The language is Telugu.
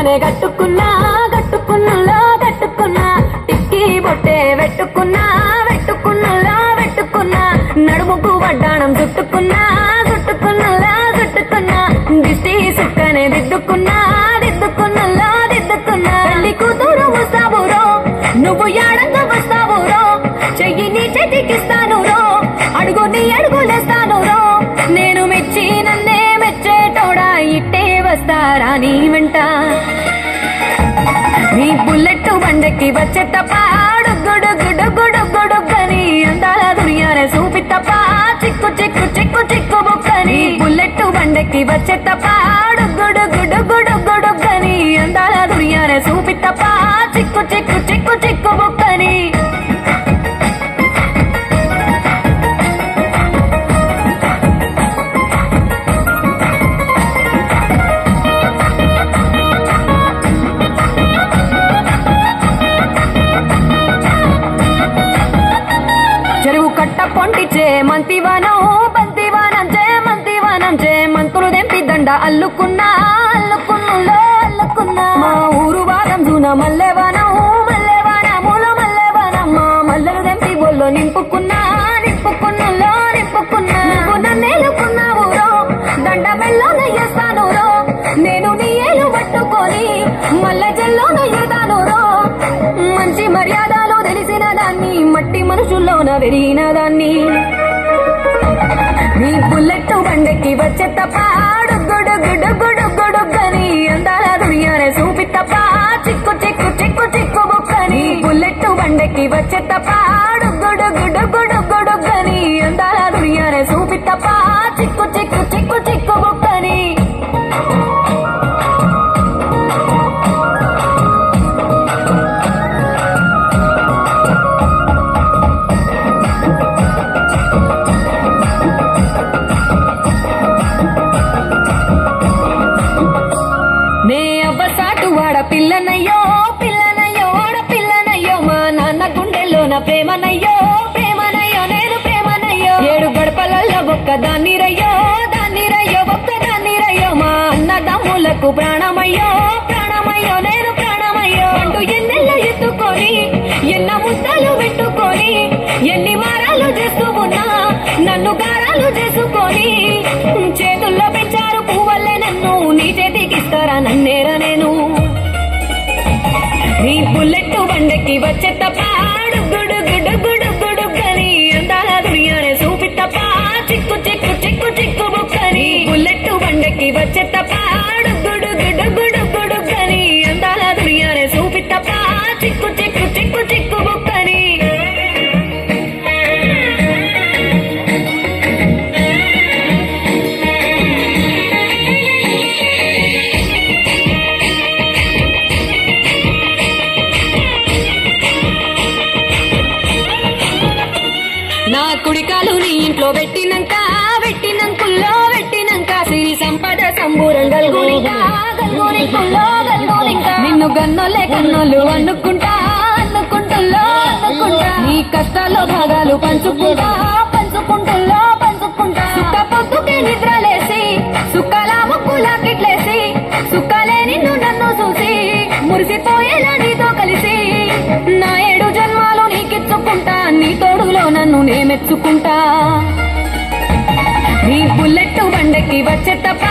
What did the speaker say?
చీరనే కట్టుకున్నా కట్టుకున్నలో కట్టుకున్నా టిక్కీ బొట్టే పెట్టుకున్నా పెట్టుకున్నలో పెట్టుకున్నా నడుముకు వడ్డాణం చుట్టుకున్నా చుట్టుకున్నలో చుట్టుకున్నా దిష్టి సుక్కనే దిద్దుకున్నా దిద్దుకున్నలో దిద్దుకున్నా తల్లి కూతురు వస్తావురో నువ్వు ఏడంగా వస్తావురో చెయ్యి నీ చేతికిస్తాను రో అడుగు నీ అడుగులేస్తాను రో నేను మెచ్చి నన్నే మెచ్చేటోడా ఇట్టే వస్తారా నీ వెంట నీ బుల్లెట్ బండకి వచ్చే తప్ప గుడుగుడుగుడుగుడుగని అందాల దునియానే చూపి తప్ప చిక్కు చిక్కు చిక్కు చిక్కు బుక్కని బుల్లెట్ బండకి వచ్చే తప్ప గుడుగుడుగుడుగుడుగని అందాల దునియానే చూపి తప్ప చిక్కు చిక్కు చిక్కు చిక్కు బుక్కని చెరువు కట్ట పొంటిచే మంతివానం బంతివానం మంతివానం మంతులు దెంపి దండ అల్లుకున్నా అల్లుకున్నులో అల్లుకున్నా మా ఊరు వారం జూన మల్లెవానం మల్లెవానములో మల్లెవానం మా మల్లెలు దెంపి బొల్లో నింపుకున్నా నింపుకున్నులో నింపుకున్నా నువ్వు నన్నేలుకున్నావు రో దండ మెల్లోన చేస్తాను రో నేను నీ ఏలు పట్టుకొని మల్లె జల్లోన ఎదాను రో మంచి మర్యాదలు తెలిసిన దాన్ని మట్టి మనుషుల్లోన పెరిగిన దాన్ని నీ బుల్లెట్ బండకి వచ్చే తప్ప గుడుగుడుగుడుగుడుగని అందాల దునియానే చూపి తప్ప చిక్కు చిక్కు చిక్కు చిక్కు బుక్కని బుల్లెట్ బండకి వచ్చే తప్ప గుడుగుడుగుడుగుడుగని అందాల దునియానే చూపి తప్ప చిక్కు చిక్కు చిక్కు చిక్కు బుక్కని నే అవ్వసాటు వాడ పిల్లనయ్యో పిల్లనయ్యో వాడ పిల్లనయ్యో మా నాన్న గుండెల్లోన ప్రేమనయ్యో ప్రేమనయ్యో నేను ప్రేమనయ్యో ఏడు గడపలల్లో ఒక్క దాన్ని రయ్యో ఒక్క దాన్ని రయ్యో మా అన్నదమ్ములకు ప్రాణమయ్యో ప్రాణమయ్యో నేను ప్రాణమయ్యో అంటూ ఎన్నెల్లో ఎత్తుకొని ఎన్న ముద్దలు పెట్టుకొని ఎన్ని మారాలు చేస్తూ ఉన్నా నన్ను గారాలు చేసుకొని చేతుల్లో పెంచారు పువ్వల్లే నన్ను నీ చేతికిస్తారా నన్నేరా నేను నీ బుల్లెట్ బండకి వచ్చే తప్ప గుడుగుడుగుడుగుడుగని అందాల దునియానే చూపి తప్ప చిక్కు చిక్కు చిక్కు చిక్కు బుక్కని బుల్లెట్ బండకి వచ్చే తప్ప గుడుగుడుగుడుగుడుగని అందాల దునియానే చూపి తప్ప చిక్కు చిక్కు చిక్కు చిక్కు బుక్కని నా కుడికాలు నీ ఇంట్లో పెట్టినంకుల్లో పెట్టినంక సిరి సంపద సంబూరం గల్గోనికా నిన్ను గన్నోలే కన్నోలు అనుకుంటుల్లో నీ కష్టాల్లో భాగాలు పంచుకుంటుల్లో సుక్క పొద్దుకే నిద్రలేసి సుక్కల ముక్కులాకిట్లేసి సుక్కలే నిన్ను నన్ను చూసి మురిసిపోయేలా నీతో కలిసి నా 7 జన్మాలు నీకిచ్చుకుంటా నీ తోడులో నన్ను నే మెచ్చుకుంటా నీ బుల్లెట్ బండకి వచ్చే తప్ప